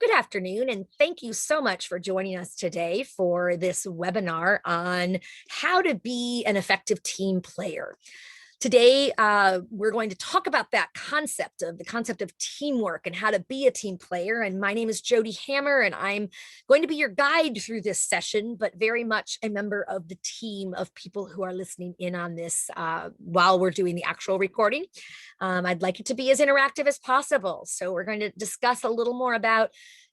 Good afternoon, and thank you so much for joining us today for this webinar on how to be an effective team player. Today, we're going to talk about that concept of teamwork and how to be a team player. And my name is Jody Hammer, and I'm going to be your guide through this session, but very much a member of the team of people who are listening in on this while we're doing the actual recording. I'd like it to be as interactive as possible. So we're going to discuss a little more about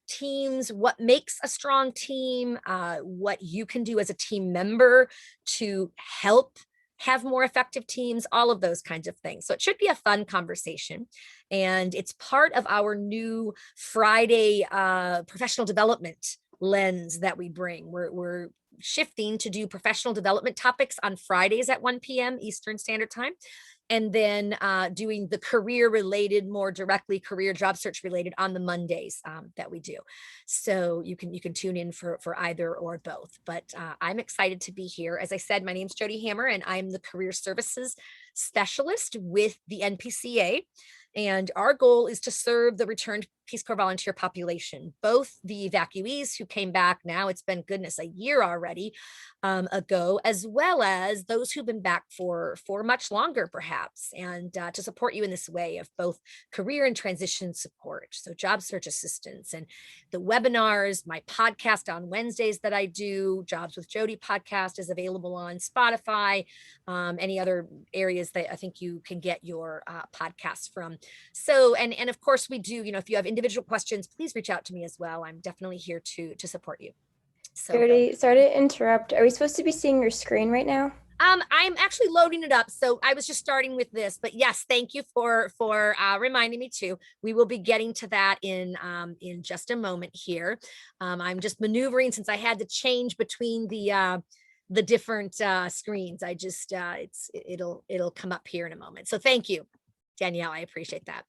teams, what makes a strong team, what you can do as a team member to help have more effective teams, all of those kinds of things. So it should be a fun conversation. And it's part of our new Friday professional development lens that we bring. We're shifting to do professional development topics on Fridays at 1 p.m. Eastern Standard Time. And then doing the career related, more directly career job search related on the Mondays that we do. So you can tune in for either or both. But I'm excited to be here. As I said, my name's Jody Hammer, and I'm the career services specialist with the NPCA. And our goal is to serve the returned Peace Corps volunteer population, both the evacuees who came back now, it's been goodness, a year already ago, as well as those who've been back for much longer, perhaps, and to support you in this way of both career and transition support. So job search assistance and the webinars, my podcast on Wednesdays that I do, Jobs with Jody podcast is available on Spotify, any other areas that I think you can get your podcasts from. So, and of course we do, if you have individual questions, please reach out to me as well. I'm definitely here to support you. So Jody, sorry to interrupt. Are we supposed to be seeing your screen right now? I'm actually loading it up. So I was just starting with this, but yes, thank you for reminding me too. We will be getting to that in just a moment here. I'm just maneuvering since I had to change between the different screens. I just it'll come up here in a moment. So thank you, Danielle. I appreciate that.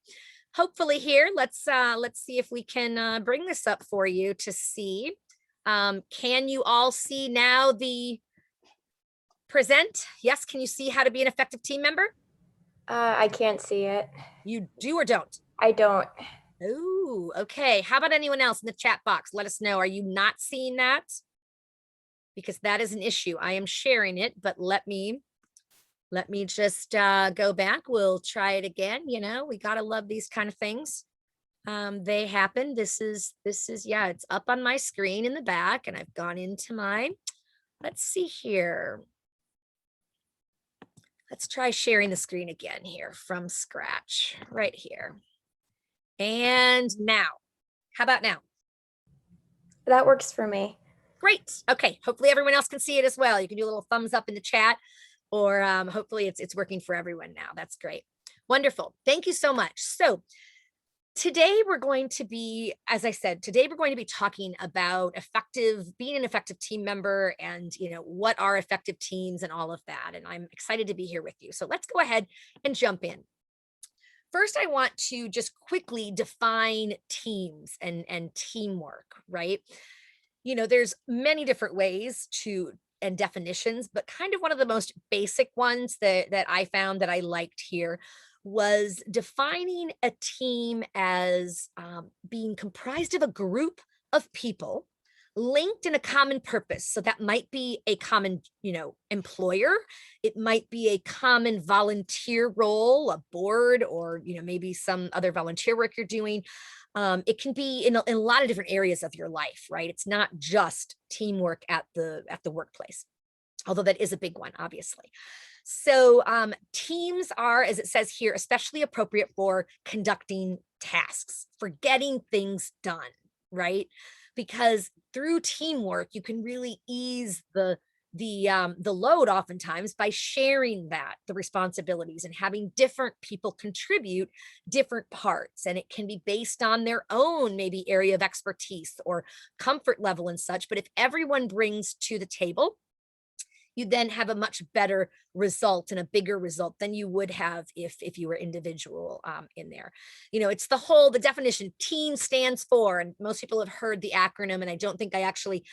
Hopefully here, let's see if we can bring this up for you to see. Can you all see now the present? Yes, can you see how to be an effective team member? I can't see it. You do or don't? I don't. Oh, okay. How about anyone else in the chat box? Let us know. Are you not seeing that? Because that is an issue. I am sharing it, but let me just go back. We'll try it again. We gotta love these kind of things. They happen. This is yeah, it's up on my screen in the back, and I've gone into my, let's see here. Let's try sharing the screen again here from scratch right here. And now, how about now? That works for me. Great. Okay. Hopefully everyone else can see it as well. You can do a little thumbs up in the chat, or hopefully it's working for everyone now. That's great. Wonderful. Thank you so much. So today we're going to be, as I said, today we're going to be talking about being an effective team member and, what are effective teams and all of that. And I'm excited to be here with you. So let's go ahead and jump in. First, I want to just quickly define teams and teamwork, right? There's many different ways and definitions, but kind of one of the most basic ones that I found that I liked here was defining a team as being comprised of a group of people linked in a common purpose. So that might be a common, employer. It might be a common volunteer role, a board, or, maybe some other volunteer work you're doing. It can be in a lot of different areas of your life, right? It's not just teamwork at the workplace, although that is a big one, obviously. So teams are, as it says here, especially appropriate for conducting tasks, for getting things done, right? Because through teamwork, you can really ease the load oftentimes by sharing the responsibilities and having different people contribute different parts. And it can be based on their own maybe area of expertise or comfort level and such. But if everyone brings to the table, you then have a much better result and a bigger result than you would have if you were individual in there. It's the definition team stands for, and most people have heard the acronym, and I don't think I actually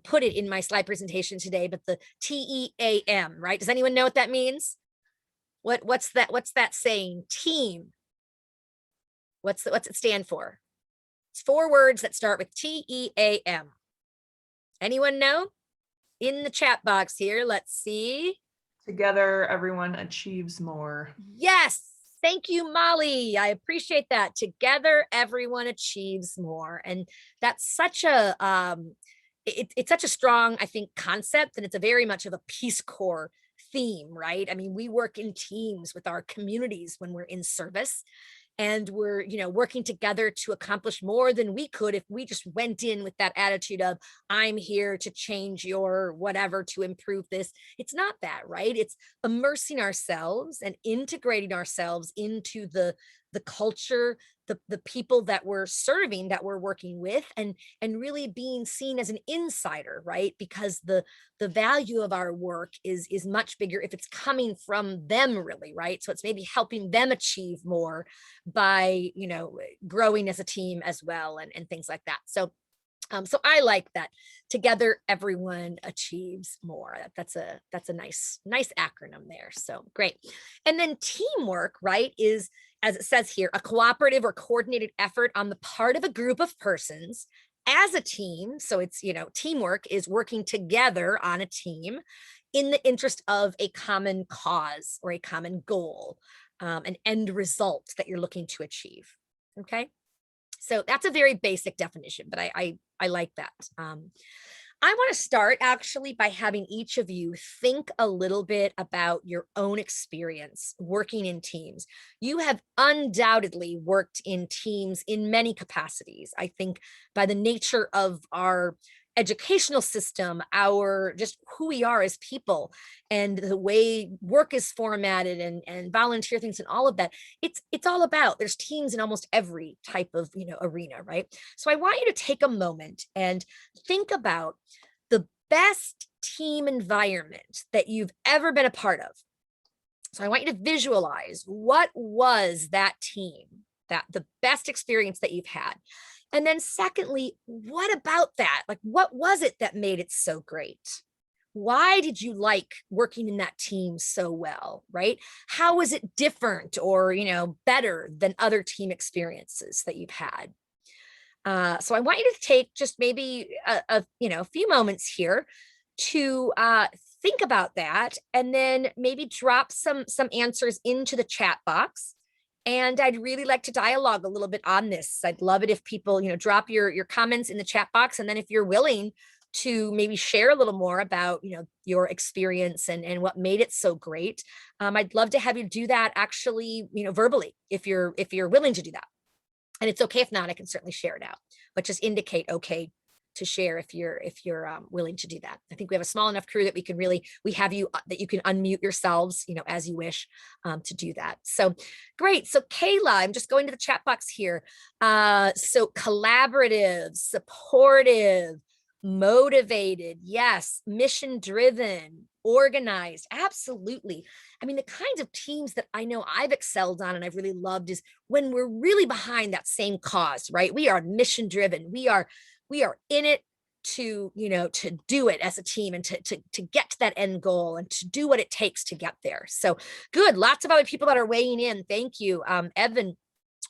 put it in my slide presentation today, but the TEAM, right? Does anyone know what that means? What's that saying? Team. What's it stand for? It's 4 words that start with TEAM. Anyone know? In the chat box here, let's see. Together, everyone achieves more. Yes. Thank you, Molly. I appreciate that. Together, everyone achieves more. And that's such a, it's such a strong, I think, concept. And it's a very much of a Peace Corps theme, right? I mean, we work in teams with our communities when we're in service. And we're, working together to accomplish more than we could if we just went in with that attitude of, I'm here to change your whatever, to improve this. It's not that, right? It's immersing ourselves and integrating ourselves into the culture, the people that we're serving, that we're working with, and really being seen as an insider, right? Because the value of our work is much bigger if it's coming from them, really, right? So it's maybe helping them achieve more by, growing as a team as well, and things like that. So I like that. Together, everyone achieves more. That's a nice acronym there. So great. And then teamwork, right, is, as it says here, a cooperative or coordinated effort on the part of a group of persons as a team. So it's, teamwork is working together on a team in the interest of a common cause or a common goal, an end result that you're looking to achieve. Okay. So that's a very basic definition, but I like that. I want to start actually by having each of you think a little bit about your own experience working in teams. You have undoubtedly worked in teams in many capacities. I think by the nature of our educational system, our just who we are as people, and the way work is formatted, and volunteer things and all of that, it's all about, there's teams in almost every type of arena, right? So I want you to take a moment and think about the best team environment that you've ever been a part of. So I want you to visualize, what was that team, that the best experience that you've had. And then secondly, what about that? Like, what was it that made it so great? Why did you like working in that team so well, right? How was it different or, better than other team experiences that you've had? So I want you to take just maybe a few moments here to think about that, and then maybe drop some answers into the chat box. And I'd really like to dialogue a little bit on this. I'd love it if people, drop your comments in the chat box. And then if you're willing to maybe share a little more about, your experience and what made it so great, I'd love to have you do that actually, verbally, if you're willing to do that. And it's okay if not, I can certainly share it out, but just indicate okay to share if you're willing to do that. I think we have a small enough crew that we have you, that you can unmute yourselves, as you wish, to do that. So great. So Kayla, I'm just going to the chat box here. So collaborative, supportive, motivated, yes, mission driven, organized, absolutely. I mean, the kinds of teams that I know I've excelled on and I've really loved is when we're really behind that same cause, right? We are mission driven. We are in it to, to do it as a team, and to get to that end goal, and to do what it takes to get there. So good. Lots of other people that are weighing in. Thank you. Evan,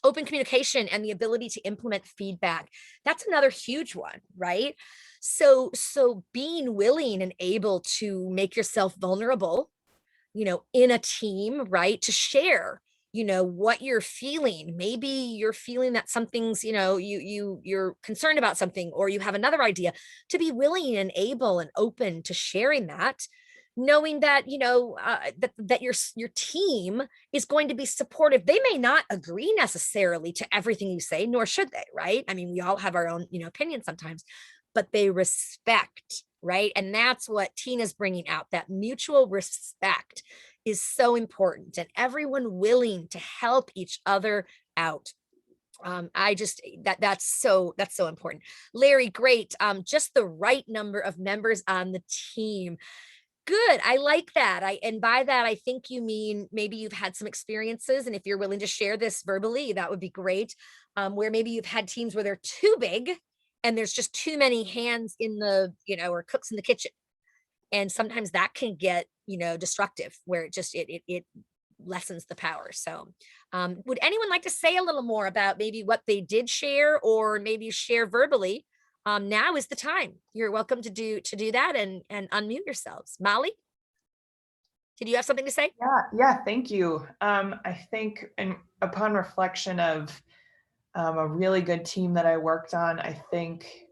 open communication and the ability to implement feedback. That's another huge one, right? So being willing and able to make yourself vulnerable, in a team, right? To share, what you're feeling. Maybe you're feeling that something's, you're concerned about something, or you have another idea. To be willing and able and open to sharing that, knowing that, that your team is going to be supportive. They may not agree necessarily to everything you say, nor should they, right? I mean, we all have our own, opinions sometimes, but they respect, right? And that's what Tina's bringing out. That mutual respect is so important, and everyone willing to help each other out. That's so important. Larry, great. Just the right number of members on the team. Good. I like that. And by that, I think you mean maybe you've had some experiences, and if you're willing to share this verbally, that would be great. Where maybe you've had teams where they're too big and there's just too many hands in the, or cooks in the kitchen. And sometimes that can get, destructive, where it lessens the power. So would anyone like to say a little more about maybe what they did share, or maybe share verbally? Now is the time. You're welcome to do that and unmute yourselves. Molly, did you have something to say? Yeah, thank you. I think, and upon reflection of a really good team that I worked on, I think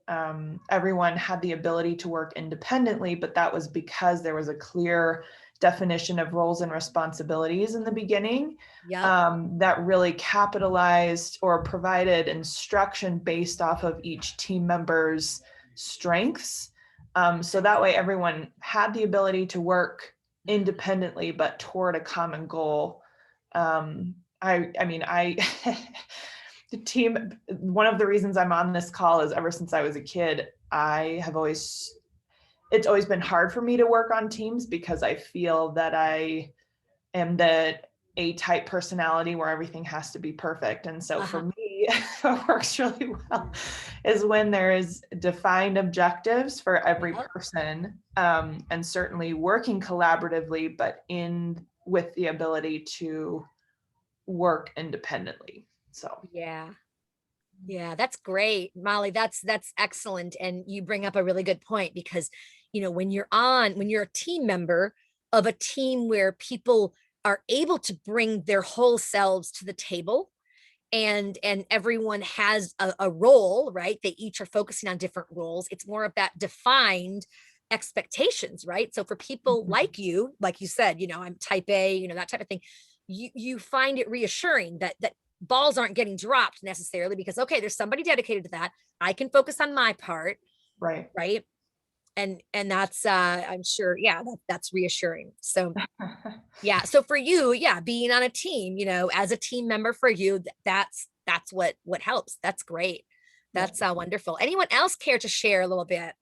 everyone had the ability to work independently, but that was because there was a clear definition of roles and responsibilities in the beginning. Yeah. That really capitalized or provided instruction based off of each team member's strengths. So that way everyone had the ability to work independently, but toward a common goal. I mean, the team, one of the reasons I'm on this call is ever since I was a kid, it's always been hard for me to work on teams because I feel that I am the A-type personality where everything has to be perfect. And so for me, what works really well is when there is defined objectives for every person, and certainly working collaboratively, but with the ability to work independently. So yeah, that's great, Molly. That's excellent. And you bring up a really good point, because when you're a team member of a team where people are able to bring their whole selves to the table, and everyone has a role, right? They each are focusing on different roles. It's more of that defined expectations, right? So for people like you said, I'm type A, that type of thing, you find it reassuring that balls aren't getting dropped necessarily, because okay, there's somebody dedicated to that. I can focus on my part. Right. And that's I'm sure, that's reassuring. So yeah, so for you, being on a team, as a team member for you, that's what helps. That's great. That's wonderful. Anyone else care to share a little bit?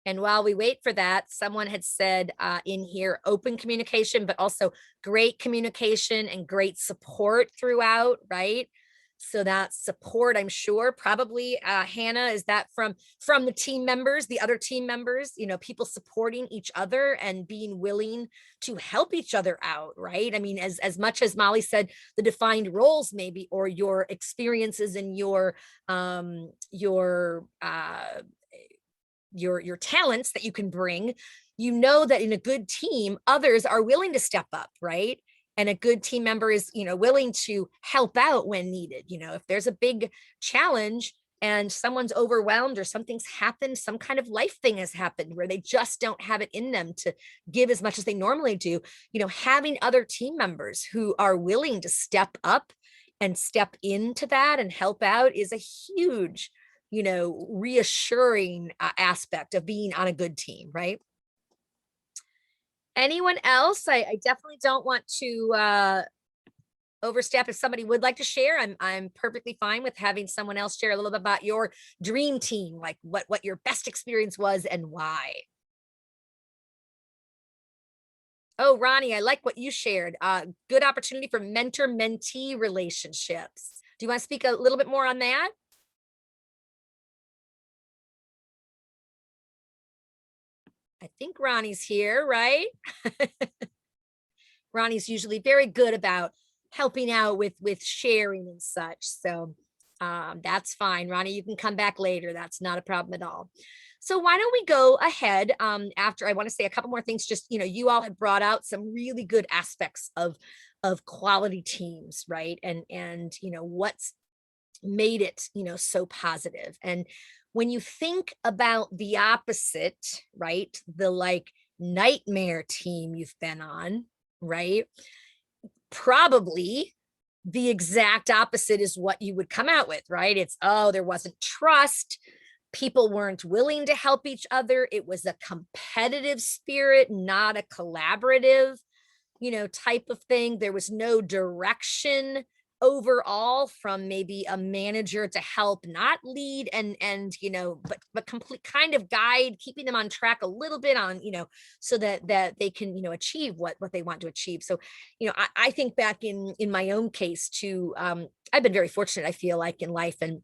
And while we wait for that, someone had said in here, open communication, but also great communication and great support throughout, right? So that support, I'm sure, probably Hannah, is that from the team members, the other team members, people supporting each other and being willing to help each other out, right? I mean, as much as Molly said, the defined roles maybe, or your experiences and your talents that you can bring, that in a good team, others are willing to step up, right? And a good team member is, willing to help out when needed. If there's a big challenge and someone's overwhelmed, or something's happened, some kind of life thing has happened where they just don't have it in them to give as much as they normally do, having other team members who are willing to step up and step into that and help out is a huge, reassuring aspect of being on a good team, right? Anyone else? I definitely don't want to overstep. If somebody would like to share, I'm perfectly fine with having someone else share a little bit about your dream team, like what your best experience was and why. Oh, Ronnie, I like what you shared. Good opportunity for mentor-mentee relationships. Do you want to speak a little bit more on that? I think Ronnie's here, right? Ronnie's usually very good about helping out with sharing and such. So that's fine. Ronnie, you can come back later. That's not a problem at all. So why don't we go ahead after I want to say a couple more things. Just, you all have brought out some really good aspects of quality teams, right? And what's made it, so positive. And when you think about the opposite, right? The like nightmare team you've been on, right? Probably the exact opposite is what you would come out with, right? It's, oh, there wasn't trust. People weren't willing to help each other. It was a competitive spirit, not a collaborative, type of thing. There was no direction overall from maybe a manager to help not lead and but complete kind of guide, keeping them on track a little bit on, so that they can, achieve what they want to achieve. So, I think back in my own case too, I've been very fortunate, I feel like, in life, and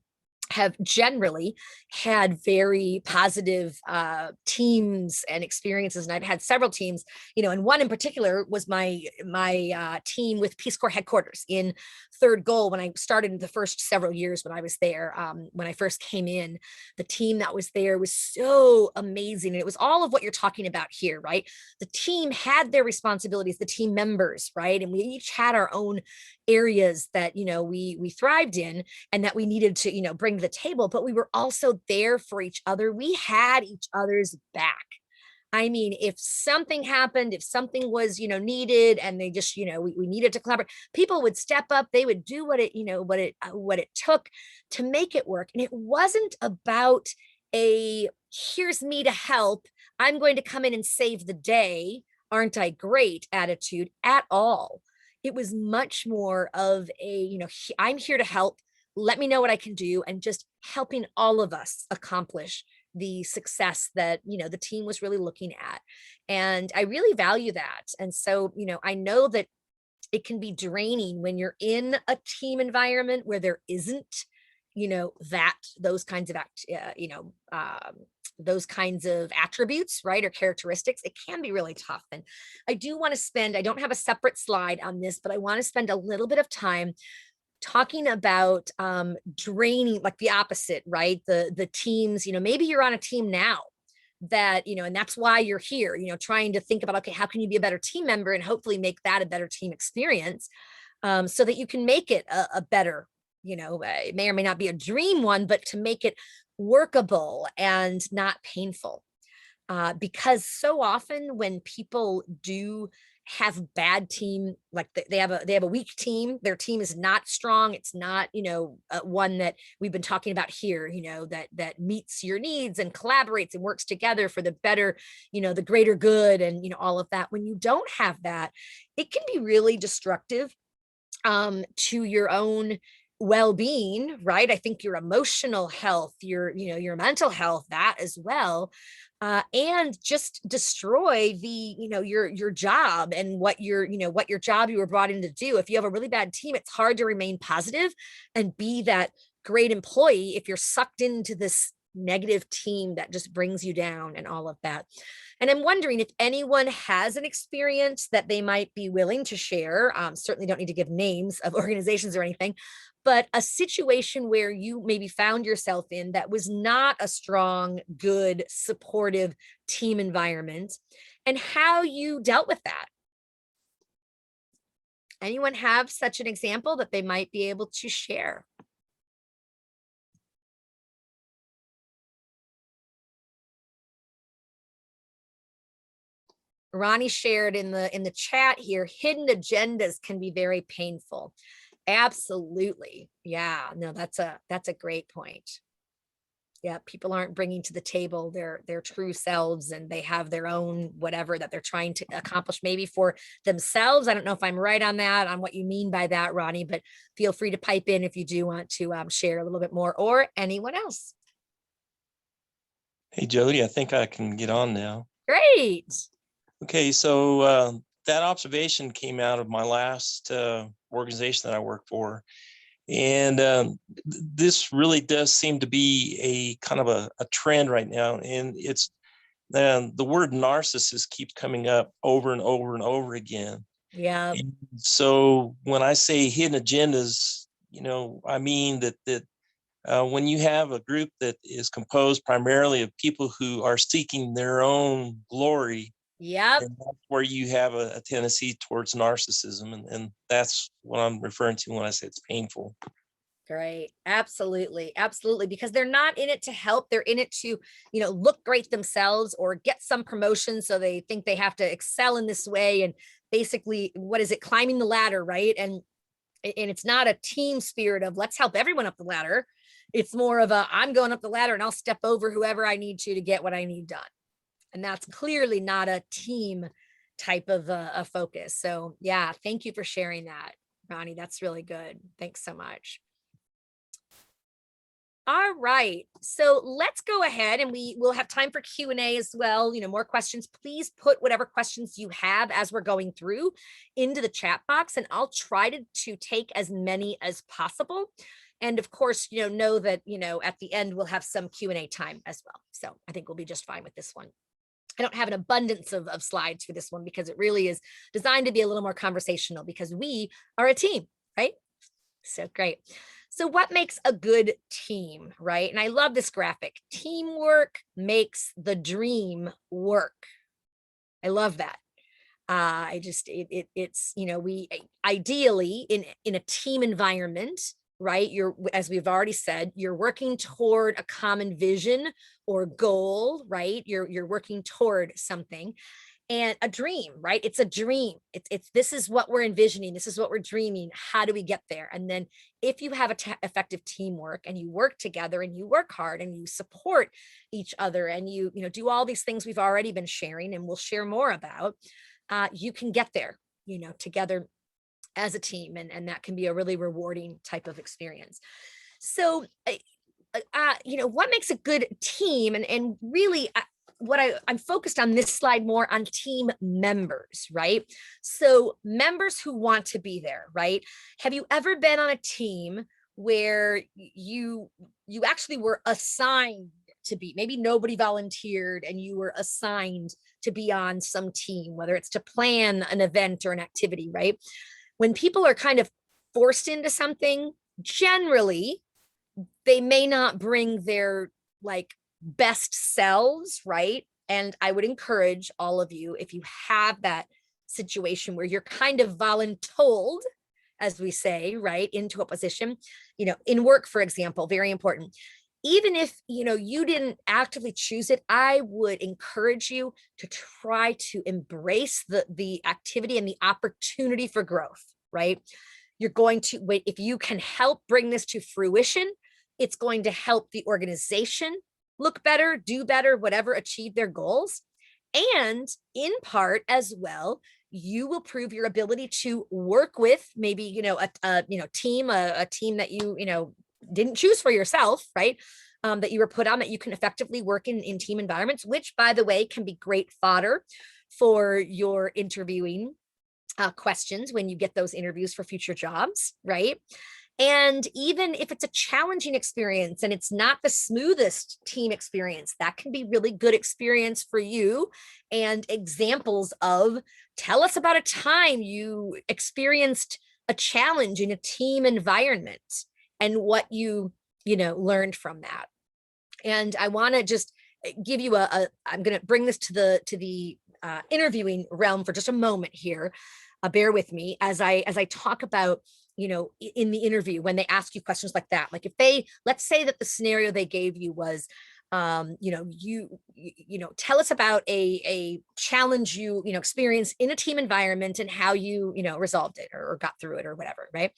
have generally had very positive teams and experiences. And I've had several teams, and one in particular was my team with Peace Corps headquarters in Third Goal when I started the first several years when I was there. When I first came in, the team that was there was so amazing. And it was all of what you're talking about here, right? The team had their responsibilities, the team members, right? And we each had our own areas that, we thrived in and that we needed to, bring to the table, but we were also there for each other. We had each other's back. I mean, if something happened, if something was, needed and they just, we needed to collaborate, people would step up, they would do what it took to make it work. And it wasn't about here's me to help, I'm going to come in and save the day, aren't I great attitude at all. It was much more of I'm here to help. Let me know what I can do, and just helping all of us accomplish the success that, the team was really looking at. And I really value that. And so, I know that it can be draining when you're in a team environment where there isn't, those kinds of those kinds of attributes, right, or characteristics. It can be really tough. And I don't have a separate slide on this, but I want to spend a little bit of time talking about draining, like the opposite, right? The teams, maybe you're on a team now that, and that's why you're here, trying to think about, okay, how can you be a better team member and hopefully make that a better team experience, so that you can make it a better, it may or may not be a dream one, but to make it workable and not painful. Because so often when people do have bad team, like they have a weak team, their team is not strong, it's not one that we've been talking about here, that meets your needs and collaborates and works together for the better, the greater good, and all of that. When you don't have that, it can be really destructive to your own well-being, right? I think your emotional health, your mental health, that as well, and just destroy your job and what your job you were brought in to do. If you have a really bad team, it's hard to remain positive and be that great employee if you're sucked into this negative team that just brings you down and all of that. And I'm wondering if anyone has an experience that they might be willing to share. Certainly don't need to give names of organizations or anything, but a situation where you maybe found yourself in that was not a strong, good, supportive team environment, and how you dealt with that. Anyone have such an example that they might be able to share? Ronnie shared in the chat here, hidden agendas can be very painful. Absolutely. Yeah, no, that's a great point. Yeah, people aren't bringing to the table their true selves, and they have their own whatever that they're trying to accomplish, maybe for themselves. I don't know if I'm right on that, on what you mean by that, Ronnie, but feel free to pipe in if you do want to share a little bit more, or anyone else. Hey, Jody, I think I can get on now. Great. Okay, so that observation came out of my last organization that I worked for. And this really does seem to be a kind of a trend right now. And it's the word narcissist keeps coming up over and over and over again. Yeah. And so when I say hidden agendas, I mean that when you have a group that is composed primarily of people who are seeking their own glory, yep, and that's where you have a tendency towards narcissism. And that's what I'm referring to when I say it's painful. Great. Absolutely. Absolutely. Because they're not in it to help. They're in it to, look great themselves or get some promotion. So they think they have to excel in this way. And basically, what is it? Climbing the ladder, right? And it's not a team spirit of let's help everyone up the ladder. It's more of I'm going up the ladder and I'll step over whoever I need to get what I need done. And that's clearly not a team type of a focus. So yeah, thank you for sharing that, Ronnie. That's really good. Thanks so much. All right, so let's go ahead and we will have time for Q&A as well. More questions. Please put whatever questions you have as we're going through into the chat box, and I'll try to take as many as possible. And of course, know that, at the end we'll have some Q&A time as well. So I think we'll be just fine with this one. I don't have an abundance of slides for this one because it really is designed to be a little more conversational because we are a team, right? So great. So what makes a good team, right? And I love this graphic. Teamwork makes the dream work. I love that. It's, we ideally in a team environment, right? As we've already said, you're working toward a common vision or goal, right? You're working toward something. And a dream, right? It's a dream. This is what we're envisioning. This is what we're dreaming. How do we get there? And then if you have effective teamwork and you work together and you work hard and you support each other and you do all these things we've already been sharing and we'll share more about, you can get there, together as a team. And that can be a really rewarding type of experience. So, what makes a good team and really, I'm focused on this slide more on team members, right? So members who want to be there, right? Have you ever been on a team where you actually were assigned to be, maybe nobody volunteered and you were assigned to be on some team, whether it's to plan an event or an activity, right? When people are kind of forced into something, generally, they may not bring their best selves, right? And I would encourage all of you, if you have that situation where you're kind of voluntold, as we say, right, into a position, in work, for example, very important. Even if, you didn't actively choose it, I would encourage you to try to embrace the activity and the opportunity for growth, right? You're going to, if you can help bring this to fruition, it's going to help the organization look better, do better, whatever, achieve their goals. And in part as well, you will prove your ability to work with maybe, a team that you, didn't choose for yourself, right? That you were put on, that you can effectively work in team environments, which by the way, can be great fodder for your interviewing questions when you get those interviews for future jobs, right? And even if it's a challenging experience and it's not the smoothest team experience, that can be really good experience for you. And examples of, tell us about a time you experienced a challenge in a team environment and what you learned from that. And I want to just give you I'm going to bring this to the interviewing realm for just a moment here. Bear with me as I talk about, in the interview, when they ask you questions like that, like if let's say that the scenario they gave you was, tell us about a challenge you experienced in a team environment and how you, resolved it or got through it or whatever, right?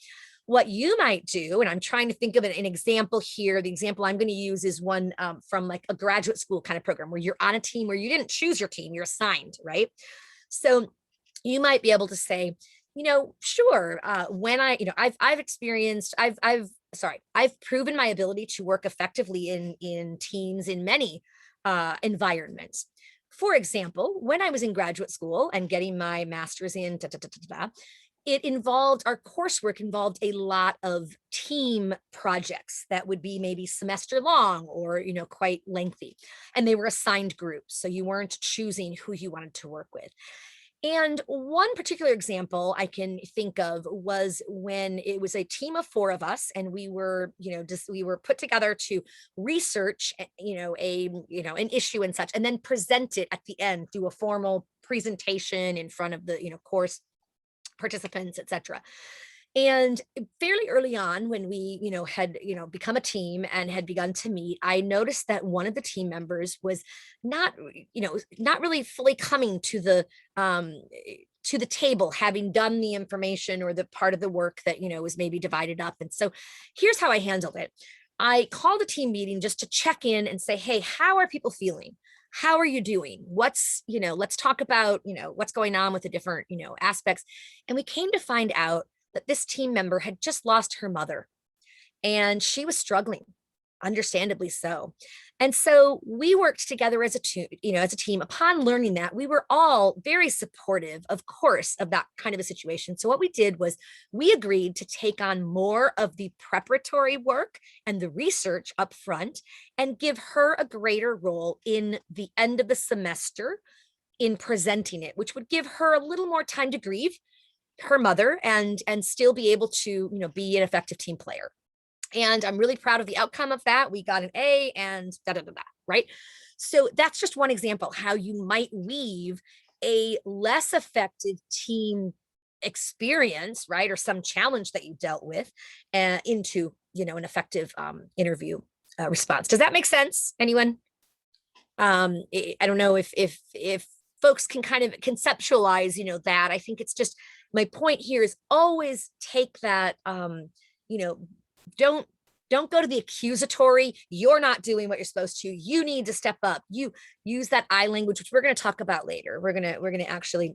What you might do, and I'm trying to think of an example here. The example I'm going to use is one from like a graduate school kind of program where you're on a team where you didn't choose your team, you're assigned, right? So you might be able to say, sure, when I've proven my ability to work effectively in teams in many environments. For example, when I was in graduate school and getting my master's in our coursework involved a lot of team projects that would be maybe semester long or, quite lengthy. And they were assigned groups. So you weren't choosing who you wanted to work with. And one particular example I can think of was when it was a team of 4 of us, and we were, we were put together to research, an issue and such, and then present it at the end, do a formal presentation in front of the, course participants, etc. And fairly early on, when we, had, become a team and had begun to meet, I noticed that one of the team members was not really fully coming to the table, having done the information or the part of the work that, was maybe divided up. And so here's how I handled it. I called a team meeting just to check in and say, hey, how are people feeling? How are you doing? Let's talk about, what's going on with the different, aspects. And we came to find out that this team member had just lost her mother and she was struggling, understandably so. And so we worked together as a team. Upon learning that, we were all very supportive, of course, of that kind of a situation. So what we did was we agreed to take on more of the preparatory work and the research up front and give her a greater role in the end of the semester in presenting it, which would give her a little more time to grieve her mother and still be able to, be an effective team player. And I'm really proud of the outcome of that. We got an A and da da da da, right? So that's just one example how you might weave a less effective team experience, right? Or some challenge that you dealt with into, an effective interview response. Does that make sense? Anyone? I don't know if folks can kind of conceptualize, that. I think it's just, my point here is always take that, don't go to the accusatory. You're not doing what you're supposed to. You need to step up. You use that I language, which we're going to talk about later. We're going to actually,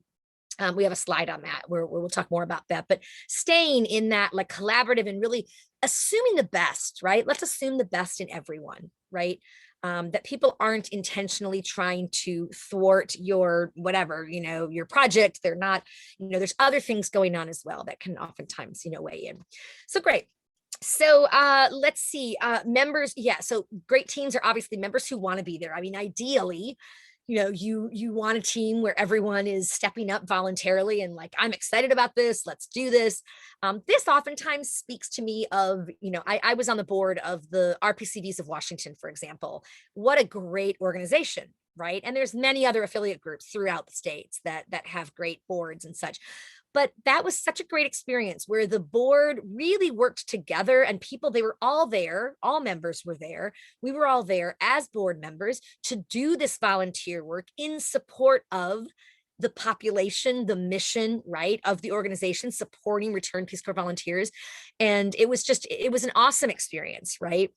we have a slide on that where we'll talk more about that, but staying in that like collaborative and really assuming the best, right? Let's assume the best in everyone, right? That people aren't intentionally trying to thwart your whatever, your project. They're not, there's other things going on as well that can oftentimes, weigh in. So great. So let's see, members. Yeah. So great teams are obviously members who want to be there. I mean, ideally, you want a team where everyone is stepping up voluntarily and like, I'm excited about this. Let's do this. This oftentimes speaks to me of, I was on the board of the RPCDs of Washington, for example. What a great organization, right? And there's many other affiliate groups throughout the states that have great boards and such. But that was such a great experience where the board really worked together and people, they were all there, all members were there. We were all there as board members to do this volunteer work in support of the population, the mission, right, of the organization supporting Return Peace Corps volunteers. And it was an awesome experience, right?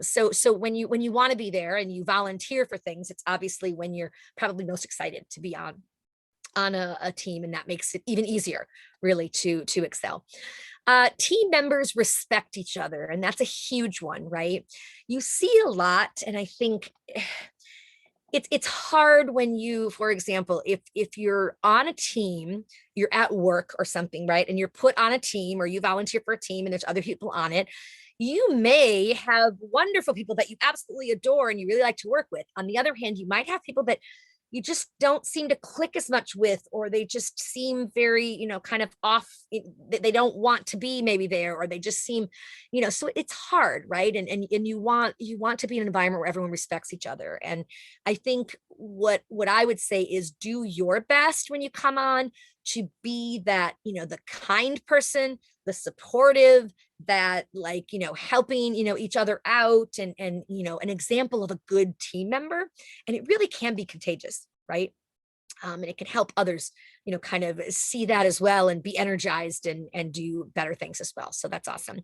So when you want to be there and you volunteer for things, it's obviously when you're probably most excited to be on a team, and that makes it even easier really to excel. Team members respect each other, and that's a huge one, right? You see a lot, and I think it's hard when you, for example, if you're on a team, you're at work or something, right? And you're put on a team or you volunteer for a team and there's other people on it. You may have wonderful people that you absolutely adore and you really like to work with. On the other hand, you might have people that you just don't seem to click as much with, or they just seem very, kind of off. They don't want to be maybe there, or they just seem, so it's hard, right? And you want to be in an environment where everyone respects each other. And I think what I would say is do your best when you come on to be that, the kind person, the supportive, that like, helping, each other out and, an example of a good team member. And it really can be contagious, right? And it can help others, kind of see that as well and be energized and do better things as well. So that's awesome.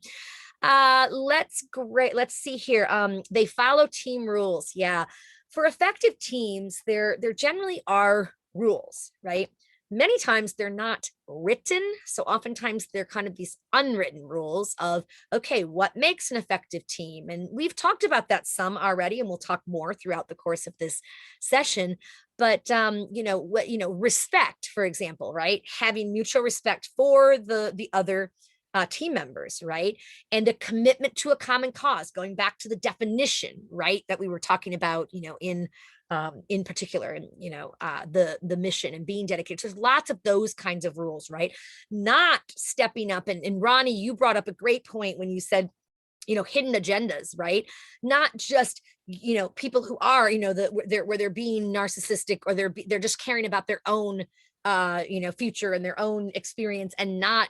Let's see here. They follow team rules. Yeah. For effective teams, there generally are rules, right? Many times they're not written. So oftentimes they're kind of these unwritten rules of, okay, what makes an effective team? And we've talked about that some already, and we'll talk more throughout the course of this session. But, respect, for example, right? Having mutual respect for the other team members, right? And a commitment to a common cause, going back to the definition, right? That we were talking about, in particular, and the mission and being dedicated. There's lots of those kinds of rules, right? Not stepping up. And Ronnie, you brought up a great point when you said, hidden agendas, right? Not just, people who are, where they're being narcissistic, or they're just caring about their own future and their own experience and not,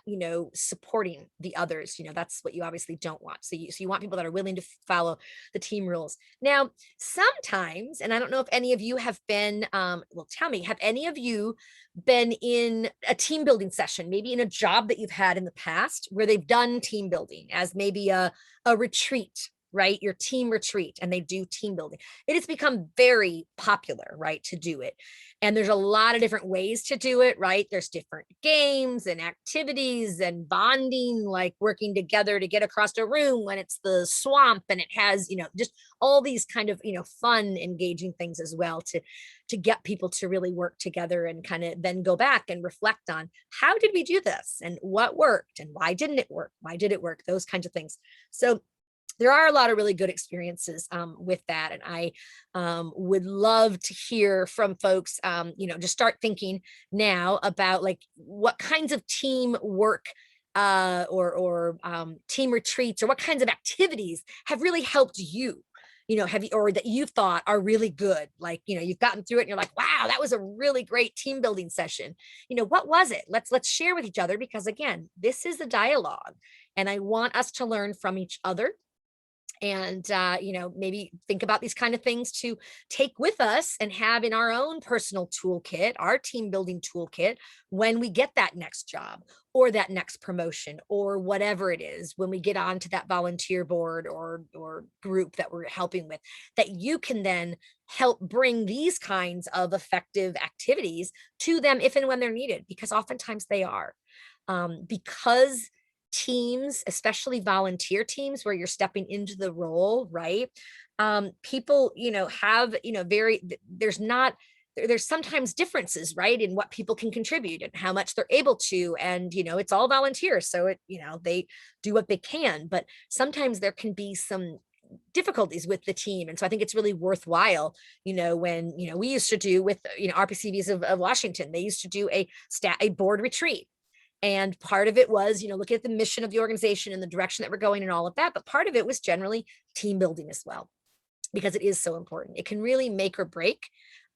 supporting the others. That's what you obviously don't want. So you want people that are willing to follow the team rules. Now, sometimes, and I don't know if any of you have been, tell me, have any of you been in a team building session, maybe in a job that you've had in the past where they've done team building as maybe a retreat right? Your team retreat, and they do team building. It has become very popular, right, to do it. And there's a lot of different ways to do it, right? There's different games and activities and bonding, like working together to get across a room when it's the swamp, and it has, just all these kind of, fun, engaging things as well to get people to really work together and kind of then go back and reflect on how did we do this and what worked and why didn't it work? Why did it work? Those kinds of things. So there are a lot of really good experiences with that. And I would love to hear from folks, just start thinking now about like what kinds of team work or team retreats or what kinds of activities have really helped you. Have you, or that you thought are really good, like, you've gotten through it and you're like, wow, that was a really great team building session. What was it? Let's share with each other, because again, this is a dialogue and I want us to learn from each other. And, maybe think about these kind of things to take with us and have in our own personal toolkit, our team building toolkit, when we get that next job or that next promotion or whatever it is, when we get onto that volunteer board or group that we're helping with, that you can then help bring these kinds of effective activities to them if and when they're needed, because oftentimes they are. Because teams, especially volunteer teams where you're stepping into the role, right? People, have, there's sometimes differences, right, in what people can contribute and how much they're able to. And, it's all volunteers. So they do what they can, but sometimes there can be some difficulties with the team. And so I think it's really worthwhile, when, we used to do with, RPCVs of Washington, they used to do a board retreat. And part of it was, looking at the mission of the organization and the direction that we're going and all of that. But part of it was generally team building as well, because it is so important. It can really make or break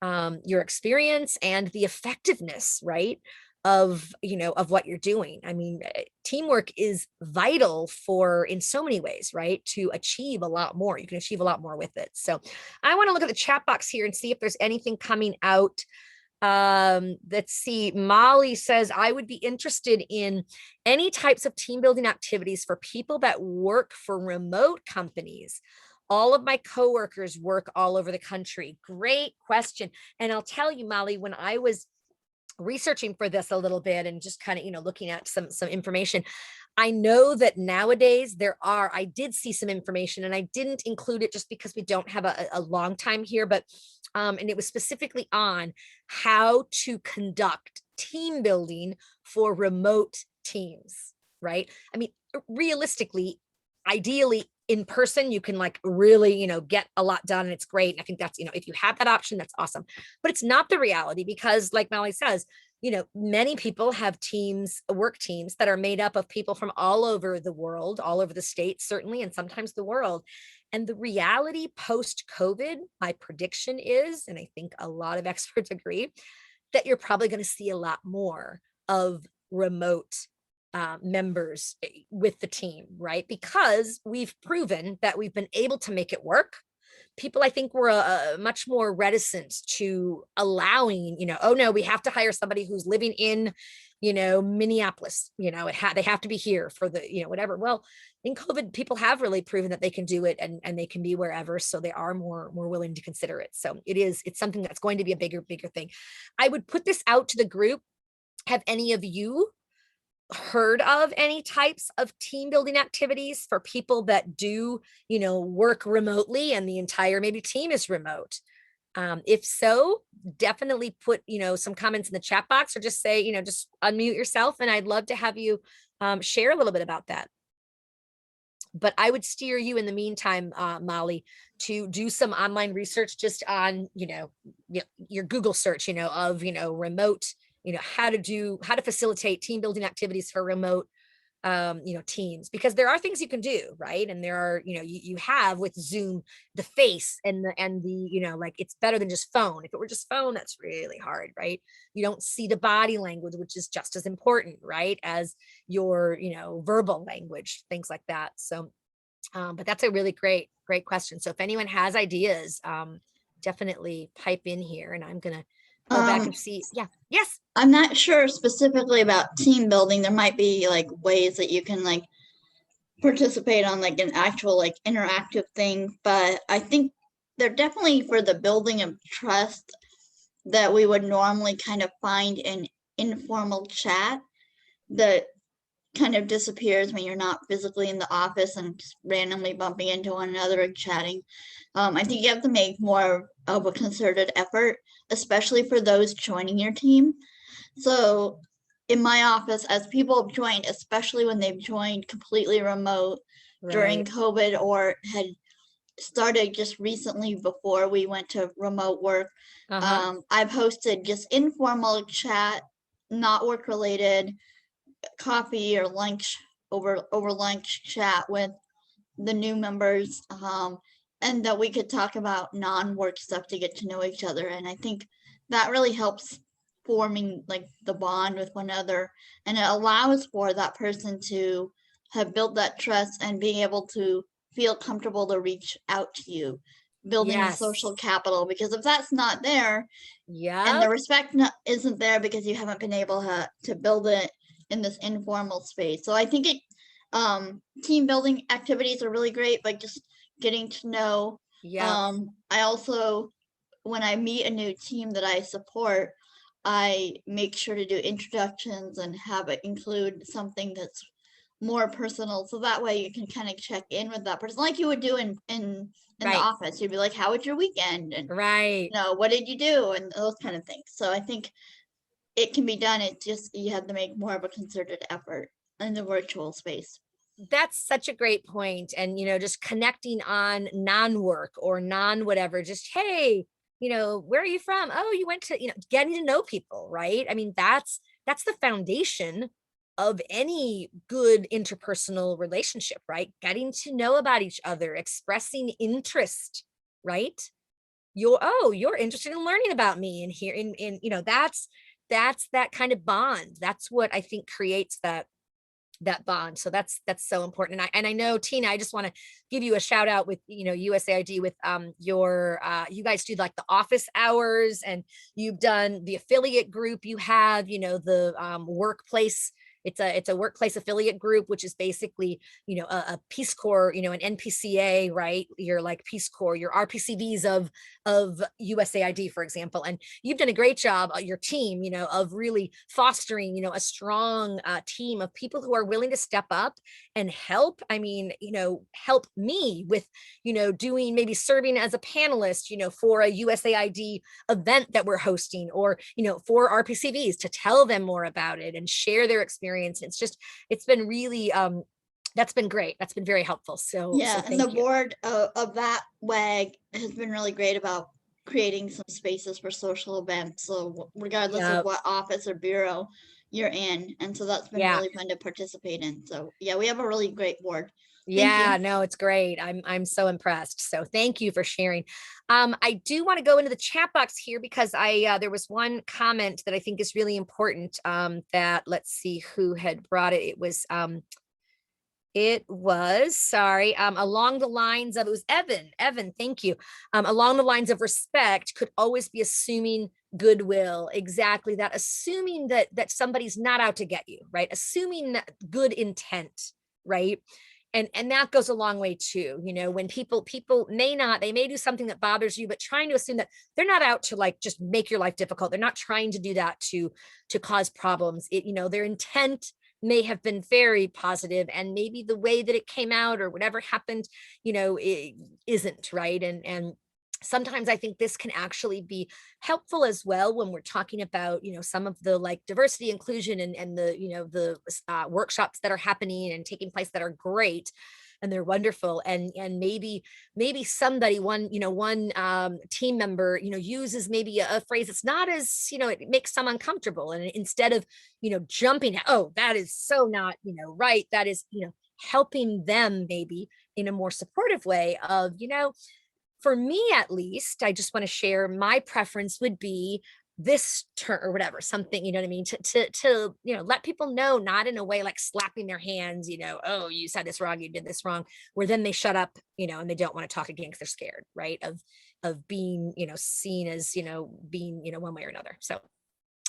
your experience and the effectiveness, right, of what you're doing. I mean, teamwork is vital in so many ways, right, to achieve a lot more. You can achieve a lot more with it. So I want to look at the chat box here and see if there's anything coming out. Let's see. Molly says, I would be interested in any types of team building activities for people that work for remote companies. All of my coworkers work all over the country. Great question. And I'll tell you, Molly, when I was researching for this a little bit and just kind of, looking at some information, I know that nowadays I did see some information, and I didn't include it just because we don't have a long time here, but and it was specifically on how to conduct team building for remote teams, right? I mean, realistically, ideally in person, you can like really, get a lot done, and it's great. And I think that's, if you have that option, that's awesome, but it's not the reality, because like Molly says, many people have work teams that are made up of people from all over the world, all over the states, certainly, and sometimes the world. And the reality post-COVID, my prediction is, and I think a lot of experts agree, that you're probably going to see a lot more of remote members with the team, right? Because we've proven that we've been able to make it work. People, I think, were much more reticent to allowing, oh no, we have to hire somebody who's living in, Minneapolis, they have to be here for the, whatever. Well, in COVID, people have really proven that they can do it and they can be wherever. So they are more willing to consider it. So it's something that's going to be a bigger thing. I would put this out to the group. Have any of you heard of any types of team building activities for people that do, work remotely and the entire maybe team is remote? If so, definitely put, some comments in the chat box, or just say, just unmute yourself, and I'd love to have you share a little bit about that. But I would steer you in the meantime, Molly, to do some online research just on, your Google search, of, remote, how to facilitate team building activities for remote, teams, because there are things you can do, right? And there are, you have with Zoom, the face and the, like, it's better than just phone. If it were just phone, that's really hard, right? You don't see the body language, which is just as important, right, as your, verbal language, things like that. So, but that's a really great question. So if anyone has ideas, definitely pipe in here, and I'm going to go back and see. Yeah. Yes. I'm not sure specifically about team building. There might be like ways that you can like participate on like an actual like interactive thing, but I think they're definitely for the building of trust that we would normally kind of find in informal chat that kind of disappears when you're not physically in the office and just randomly bumping into one another and chatting. I think you have to make more of a concerted effort, especially for those joining your team. So in my office, as people have joined, especially when they've joined completely remote during Right. COVID or had started just recently before we went to remote work, Uh-huh. I've hosted just informal chat, not work related, coffee or lunch over lunch chat with the new members, and that we could talk about non-work stuff to get to know each other. And I think that really helps forming like the bond with one another, and it allows for that person to have built that trust and being able to feel comfortable to reach out to you, building the Yes. social capital. Because if that's not there and the Yep. respect isn't there because you haven't been able to build it in this informal space. So I think team building activities are really great, but just getting to know. Yep. I also, when I meet a new team that I support, I make sure to do introductions and have it include something that's more personal. So that way you can kind of check in with that person like you would do in the Right. office. You'd be like, how was your weekend? And Right. what did you do? And those kind of things. So I think it can be done. It's just you have to make more of a concerted effort in the virtual space. That's such a great point. And, just connecting on non-work or non-whatever, just, hey, where are you from? Oh, you went to, getting to know people, right? I mean, that's the foundation of any good interpersonal relationship, right? Getting to know about each other, expressing interest, right? You're interested in learning about me and here that's that kind of bond. That's what I think creates that bond. So that's so important. And I know, Tina, I just want to give you a shout out with USAID with your you guys do like the office hours, and you've done the affiliate group. You have the workplace. It's a workplace affiliate group, which is basically a Peace Corps, an NPCA, right? You're like Peace Corps, your RPCVs of USAID, for example. And you've done a great job, your team, of really fostering, a strong team of people who are willing to step up and help. I mean, help me with, doing maybe serving as a panelist, for a USAID event that we're hosting, or, for RPCVs to tell them more about it and share their experience. It's been really, that's been great. That's been very helpful. So Yeah, and the thank you. board of that WAG has been really great about creating some spaces for social events. So regardless of Yep. what office or bureau you're in, and so that's been Yeah. really fun to participate in. So yeah, we have a really great board. Yeah, no, it's great. I'm so impressed. So thank you for sharing. I do want to go into the chat box here because there was one comment that I think is really important. That let's see who had brought it. It was sorry, along the lines of, it was Evan. Evan, thank you. Along the lines of respect could always be assuming goodwill. Exactly that. Assuming that somebody's not out to get you, right? Assuming that good intent, right? And that goes a long way too. When people they may do something that bothers you, but trying to assume that they're not out to like just make your life difficult. They're not trying to do that to cause problems. Their intent may have been very positive, and maybe the way that it came out or whatever happened, it isn't right. And sometimes I think this can actually be helpful as well when we're talking about some of the like diversity, inclusion, and the workshops that are happening and taking place that are great and they're wonderful. And maybe somebody, one team member uses maybe a phrase that's not as, it makes some uncomfortable, and instead of jumping, oh, that is so not right, that is helping them maybe in a more supportive way of for me, at least, I just want to share my preference would be this term or whatever, something, you know what I mean? To let people know, not in a way like slapping their hands, oh, you said this wrong, you did this wrong, where then they shut up, and they don't want to talk again because they're scared, right? Of being, seen as, being, one way or another. So,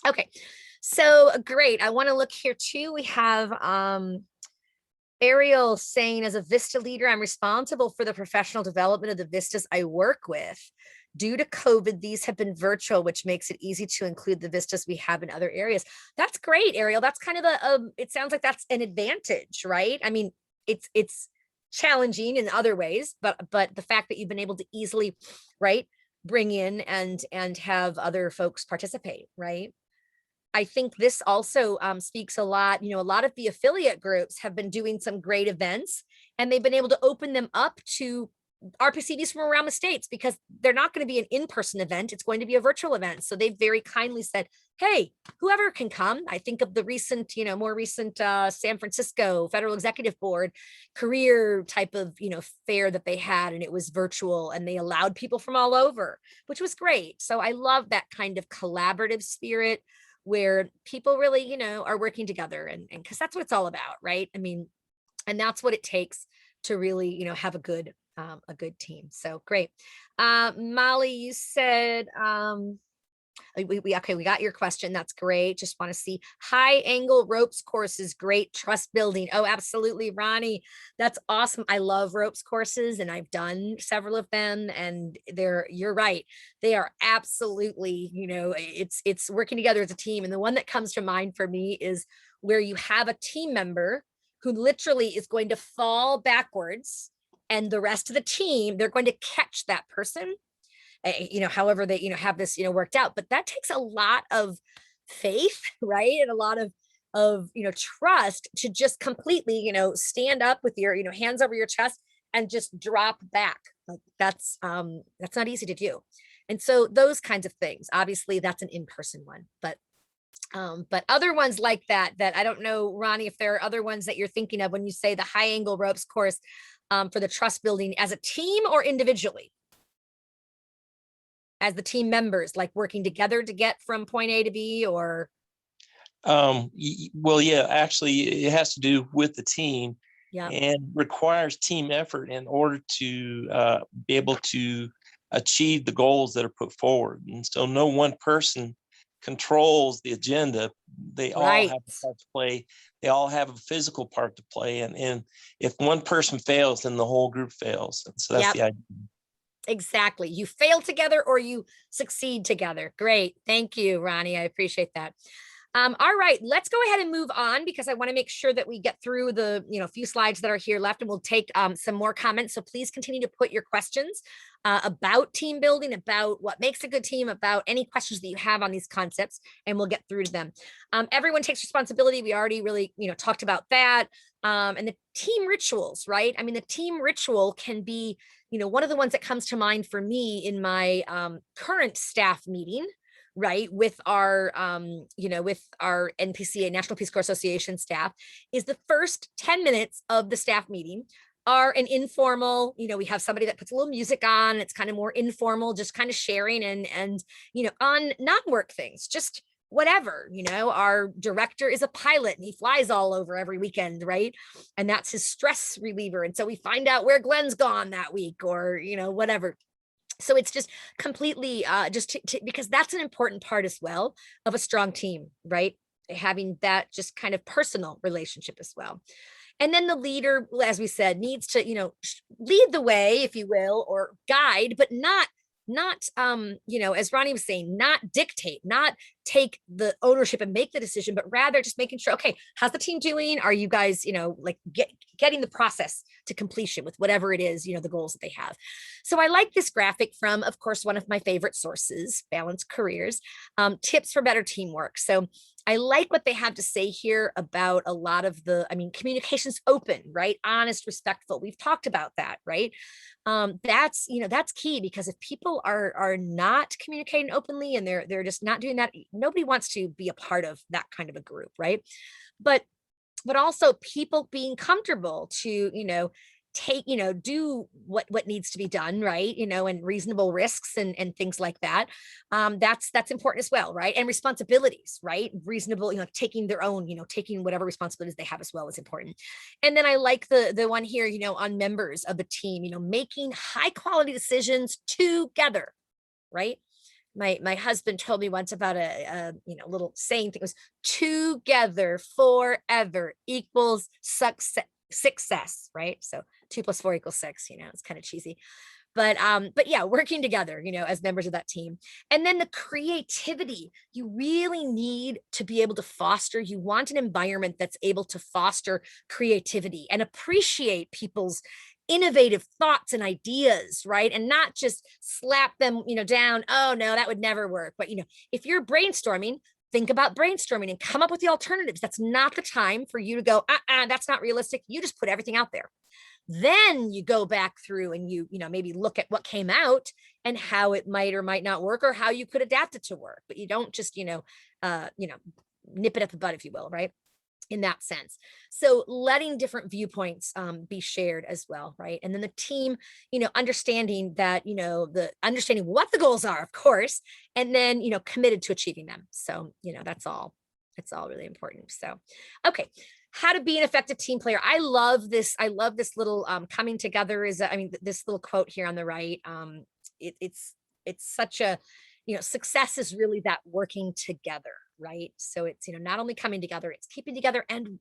okay. So great. I want to look here too. We have Ariel saying, as a Vista leader, I'm responsible for the professional development of the Vistas I work with. Due to COVID, these have been virtual, which makes it easy to include the Vistas we have in other areas. That's great, Ariel. That's kind of it sounds like that's an advantage, right? I mean, it's challenging in other ways, but the fact that you've been able to easily, right, bring in and have other folks participate, right? I think this also speaks a lot, a lot of the affiliate groups have been doing some great events, and they've been able to open them up to RPCDs from around the states, because they're not going to be an in-person event. It's going to be a virtual event. So they very kindly said, hey, whoever can come. I think of the recent, more recent San Francisco Federal Executive Board career type of, fair that they had, and it was virtual, and they allowed people from all over, which was great. So I love that kind of collaborative spirit where people really, are working together, and because that's what it's all about, right? I mean, and that's what it takes to really, have a good team. So great. Molly, you said, okay, we got your question. That's great. Just want to see high angle ropes courses, great trust building. Oh, absolutely, Ronnie. That's awesome. I love ropes courses, and I've done several of them, and you're right. They are absolutely, it's working together as a team. And the one that comes to mind for me is where you have a team member who literally is going to fall backwards, and the rest of the team, they're going to catch that person, however they, have this, worked out. But that takes a lot of faith, right? And a lot of, trust to just completely, stand up with your, hands over your chest and just drop back. Like that's not easy to do. And so those kinds of things, obviously that's an in-person one, but other ones like that I don't know, Ronnie, if there are other ones that you're thinking of when you say the high angle ropes course for the trust building, as a team or individually? As the team members, like working together to get from point A to B, or? Well, yeah, actually it has to do with the team, Yeah. and requires team effort in order to be able to achieve the goals that are put forward. And so no one person controls the agenda. They all Right. have a part to play. They all have a physical part to play. And if one person fails, then the whole group fails. And so that's Yep. the idea. Exactly. You fail together or you succeed together. Great. Thank you, Ronnie. I appreciate that. All right, let's go ahead and move on, because I want to make sure that we get through the few slides that are here left, and we'll take some more comments. So please continue to put your questions about team building, about what makes a good team, about any questions that you have on these concepts, and we'll get through to them. Everyone takes responsibility. We already really talked about that. And the team rituals, right? I mean, the team ritual can be one of the ones that comes to mind for me in my current staff meeting, right, with our NPCA, National Peace Corps Association staff, is the first 10 minutes of the staff meeting are an informal, we have somebody that puts a little music on. It's kind of more informal, just kind of sharing and on non-work things, just whatever, our director is a pilot and he flies all over every weekend, right? And that's his stress reliever. And so we find out where Glenn's gone that week, or, whatever. So it's just completely because that's an important part as well of a strong team, right? Having that just kind of personal relationship as well. And then the leader, as we said, needs to, lead the way, if you will, or guide, but not, as Ronnie was saying, not dictate, not take the ownership and make the decision, but rather just making sure, okay, how's the team doing? Are you guys, getting the process to completion with whatever it is, the goals that they have. So I like this graphic from, of course, one of my favorite sources, Balanced Careers, tips for better teamwork. So I like what they have to say here about a lot of communication's open, right? Honest, respectful. We've talked about that, right? That's key, because if people are not communicating openly and they're just not doing that, nobody wants to be a part of that kind of a group, right? But also people being comfortable to, take, do what needs to be done, right? And reasonable risks and things like that. That's important as well, right? And responsibilities, right? Reasonable, taking their own, taking whatever responsibilities they have as well is important. And then I like the one here, on members of the team, making high quality decisions together, right? My husband told me once about a little saying thing. It was together forever equals success. success, right? So 2 + 4 = 6, it's kind of cheesy. But yeah, working together, as members of that team. And then the creativity, you really need to be able to foster, you want an environment that's able to foster creativity and appreciate people's innovative thoughts and ideas, right? And not just slap them, down. Oh no, that would never work. But if you're brainstorming, think about brainstorming and come up with the alternatives. That's not the time for you to go, that's not realistic. You just put everything out there. Then you go back through and you maybe look at what came out and how it might or might not work, or how you could adapt it to work. But you don't just nip it at the butt, if you will, right? In that sense. So letting different viewpoints be shared as well, right? And then the team, understanding that, understanding what the goals are, of course, and then, committed to achieving them. So, that's all really important. So, okay. How to be an effective team player. I love this little coming together this little quote here on the right. It's such a, success is really that working together, right? So it's, not only coming together, it's keeping together and,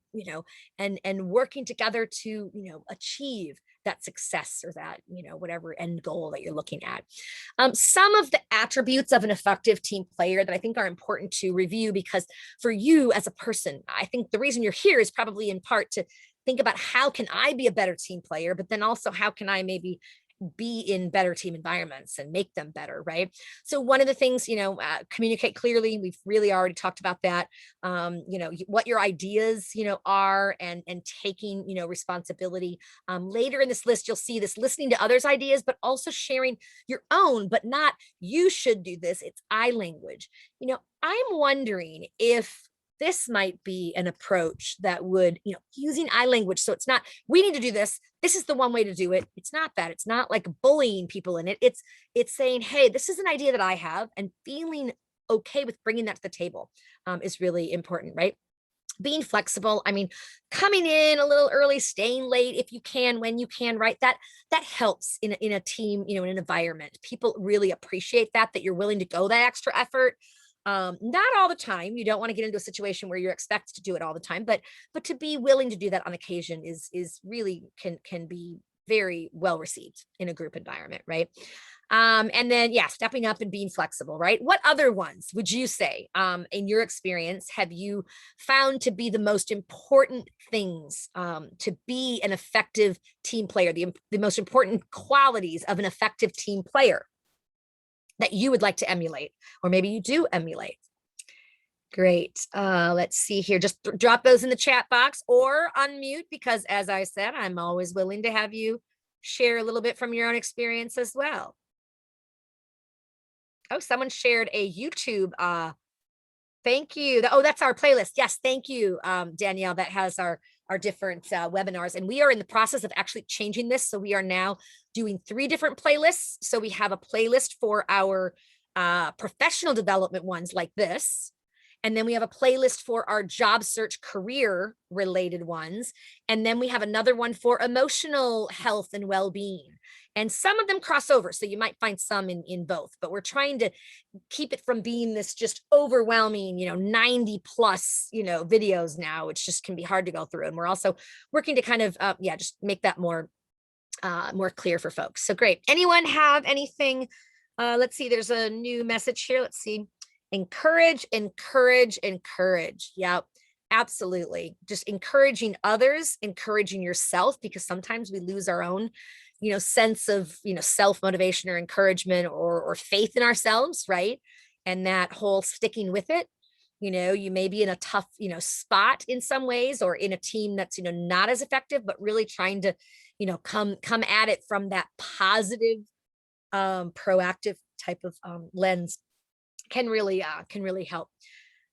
and working together to, achieve that success or that, whatever end goal that you're looking at. Some of the attributes of an effective team player that I think are important to review, because for you as a person, I think the reason you're here is probably in part to think about how can I be a better team player, but then also how can I maybe be in better team environments and make them better, right? So one of the things, communicate clearly. We've really already talked about that. What your ideas, are, and taking, responsibility. Later in this list, you'll see this listening to others' ideas, but also sharing your own, but not you should do this. It's I language. I'm wondering if this might be an approach that would, using I language. So it's not, we need to do this. This is the one way to do it. It's not that. It's not like bullying people in it. It's saying, hey, this is an idea that I have, and feeling okay with bringing that to the table is really important, right? Being flexible. Coming in a little early, staying late if you can, when you can, right? That helps in a team, in an environment. People really appreciate that you're willing to go that extra effort. Not all the time. You don't want to get into a situation where you're expected to do it all the time, but to be willing to do that on occasion is really can be very well received in a group environment, right? And then, stepping up and being flexible, right? What other ones would you say, in your experience, have you found to be the most important things to be an effective team player, the most important qualities of an effective team player that you would like to emulate, or maybe you do emulate? Great. Let's see here. Just drop those in the chat box or unmute, because as I said, I'm always willing to have you share a little bit from your own experience as well. Oh, someone shared a YouTube. Thank you. Oh, that's our playlist. Yes, thank you, Danielle. That has our different webinars, and we are in the process of actually changing this. So we are now doing 3 different playlists. So we have a playlist for our professional development ones like this. And then we have a playlist for our job search career related ones. And then we have another one for emotional health and well-being. And some of them cross over. So you might find some in both, but we're trying to keep it from being this just overwhelming, 90 plus, videos now, which just can be hard to go through. And we're also working to kind of, just make that more clear for folks. So great. Anyone have anything? Let's see, there's a new message here. Let's see. Encourage, encourage, encourage. Yep, absolutely. Just encouraging others, encouraging yourself, because sometimes we lose our own, sense of, self-motivation or encouragement or faith in ourselves, right? And that whole sticking with it. You may be in a tough, spot in some ways, or in a team that's, not as effective, but really trying to, come at it from that positive, proactive type of lens can really help.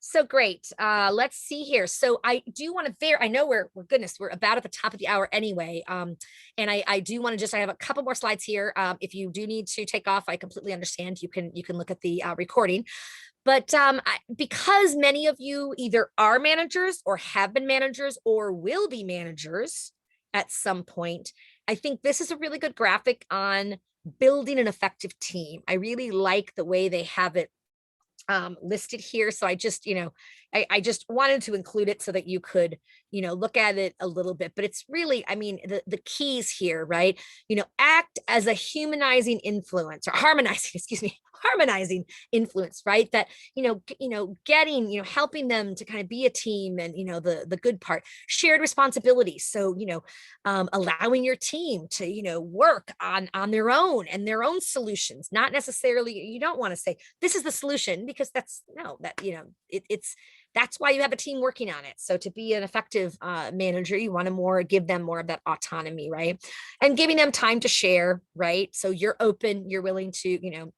So great. Let's see here. So I do want to I know we're about at the top of the hour anyway. And I do want to I have a couple more slides here. If you do need to take off, I completely understand. You can look at the recording. But because many of you either are managers or have been managers or will be managers at some point, I think this is a really good graphic on building an effective team. I really like the way they have it listed here. So I just, I just wanted to include it so that you could, look at it a little bit, but it's really, I mean, the keys here, right? Act as a humanizing influence, or harmonizing, excuse me, harmonizing influence, right? That, getting, helping them to kind of be a team, and, the good part, shared responsibilities. So, allowing your team to, work on their own and their own solutions, not necessarily, you don't want to say, this is the solution, because that's no, that, it's, that's why you have a team working on it. So to be an effective manager, you want to give them more of that autonomy, right? And giving them time to share, right? So you're open, you're willing to,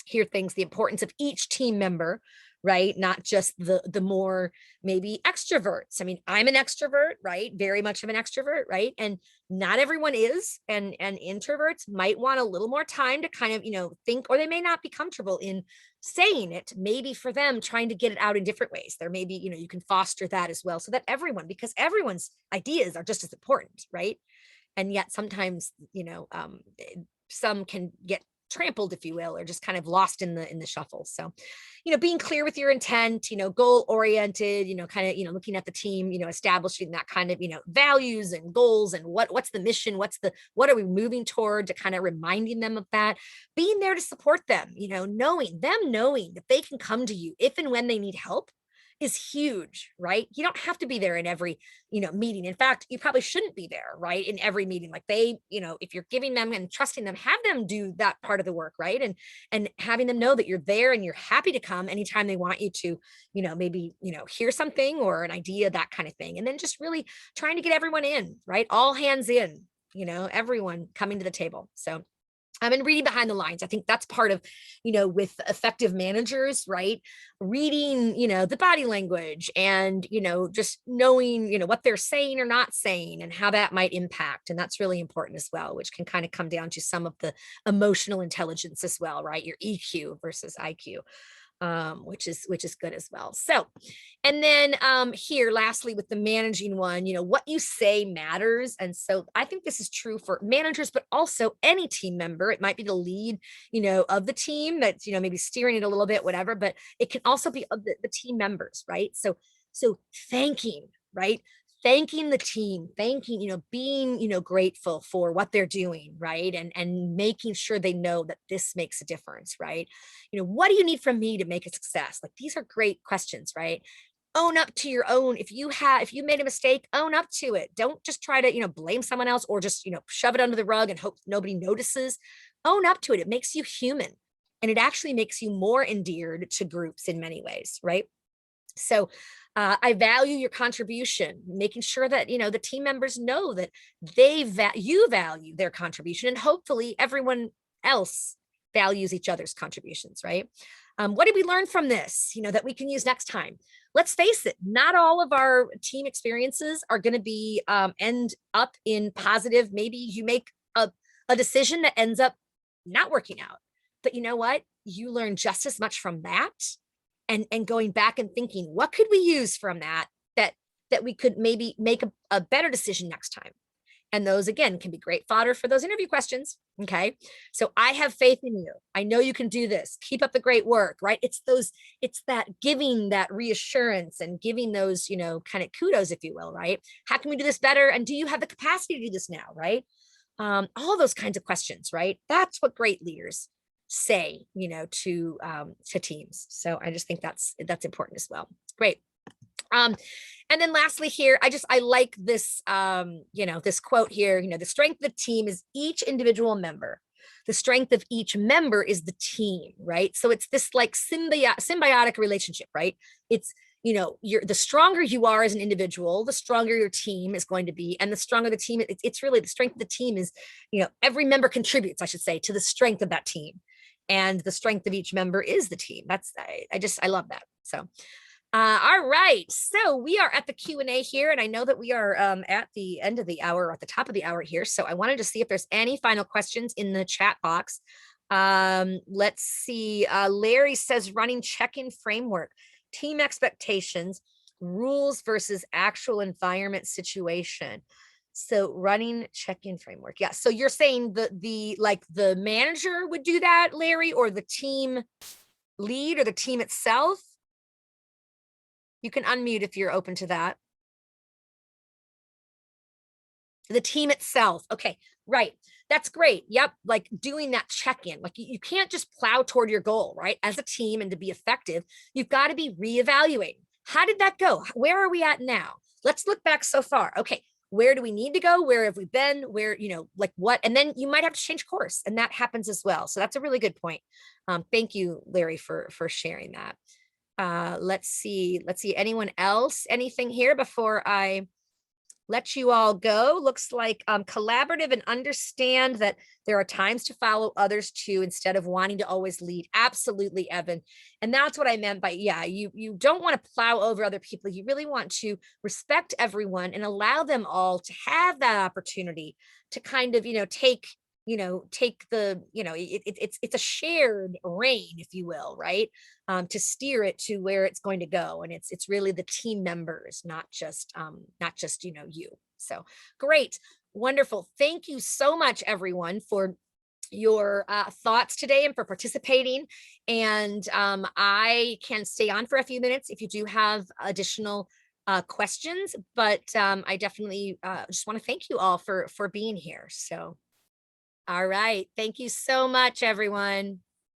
hear things, the importance of each team member, right? Not just the more maybe extroverts. I mean, I'm an extrovert, right? Very much of an extrovert, right? And not everyone is, and introverts might want a little more time to kind of, think, or they may not be comfortable in saying it. Maybe for them, trying to get it out in different ways. There may be, you can foster that as well, so that everyone, because everyone's ideas are just as important, right? And yet sometimes, some can get trampled, if you will, or just kind of lost in the shuffle. So, being clear with your intent, goal oriented, kind of, looking at the team, establishing that kind of, values and goals, and what's the mission, what are we moving toward, to kind of reminding them of that, being there to support them, knowing that they can come to you if and when they need help is huge, right? You don't have to be there in every, meeting. In fact, you probably shouldn't be there, right? In every meeting. Like they, if you're giving them and trusting them, have them do that part of the work, right? And having them know that you're there and you're happy to come anytime they want you to, maybe, hear something or an idea, that kind of thing. And then just really trying to get everyone in, right? All hands in, everyone coming to the table. So I've been reading behind the lines. I think that's part of, with effective managers, right? Reading, the body language, and, just knowing, what they're saying or not saying, and how that might impact. And that's really important as well, which can kind of come down to some of the emotional intelligence as well, right? Your EQ versus IQ. Which is good as well. So, and then here, lastly, with the managing one, what you say matters. And so I think this is true for managers, but also any team member. It might be the lead, of the team that's, maybe steering it a little bit, whatever, but it can also be of the team members, right? So thanking, right? Thanking the team, being, grateful for what they're doing, right? And making sure they know that this makes a difference, right? What do you need from me to make a success? Like, these are great questions, right? Own up to your own. If you made a mistake, own up to it. Don't just try to, blame someone else, or just, shove it under the rug and hope nobody notices. Own up to it. It makes you human. And it actually makes you more endeared to groups in many ways, right? So I value your contribution, making sure that, the team members know that you value their contribution, and hopefully everyone else values each other's contributions, right? What did we learn from this, that we can use next time? Let's face it, not all of our team experiences are going to be end up in positive. Maybe you make a decision that ends up not working out, but you know what? You learn just as much from that. And going back and thinking, what could we use from that we could maybe make a better decision next time? And those, again, can be great fodder for those interview questions. Okay. So I have faith in you. I know you can do this. Keep up the great work, right? It's that giving that reassurance and giving those, kind of kudos, if you will, right? How can we do this better? And do you have the capacity to do this now, right? All those kinds of questions, right? That's what great leaders say, to teams. So I just think that's important as well. Great. And then lastly here, I like this, this quote here, the strength of the team is each individual member. The strength of each member is the team, right? So it's this like symbiotic relationship, right? It's, the stronger you are as an individual, the stronger your team is going to be. And the stronger the team, it's really the strength of the team is, every member contributes, I should say, to the strength of that team. And the strength of each member is the team. I love that. So, all right. So we are at the Q&A here, and I know that we are at the end of the hour, or at the top of the hour here. So I wanted to see if there's any final questions in the chat box. Let's see. Larry says, running check-in framework, team expectations, rules versus actual environment situation. So running check-in framework. Yeah. So you're saying the manager would do that, Larry, or the team lead, or the team itself? You can unmute if you're open to that. The team itself. Okay, right. That's great. Yep. Like doing that check-in. Like you can't just plow toward your goal, right? As a team, and to be effective, you've got to be reevaluating. How did that go? Where are we at now? Let's look back so far. Okay, where do we need to go? Where have we been? Where, like what? And then you might have to change course, and that happens as well. So that's a really good point. Thank you, Larry, for sharing that. Let's see. Anyone else? Anything here before I let you all go? Looks like collaborative and understand that there are times to follow others too, instead of wanting to always lead. Absolutely, Evan. And that's what I meant by, yeah, you don't want to plow over other people. You really want to respect everyone and allow them all to have that opportunity to kind of, take the, it's a shared reign, if you will, right? To steer it to where it's going to go. And it's really the team members, not just, you. So great. Wonderful. Thank you so much, everyone, for your thoughts today and for participating. And I can stay on for a few minutes if you do have additional questions, but I definitely just want to thank you all for being here. So. All right. Thank you so much, everyone.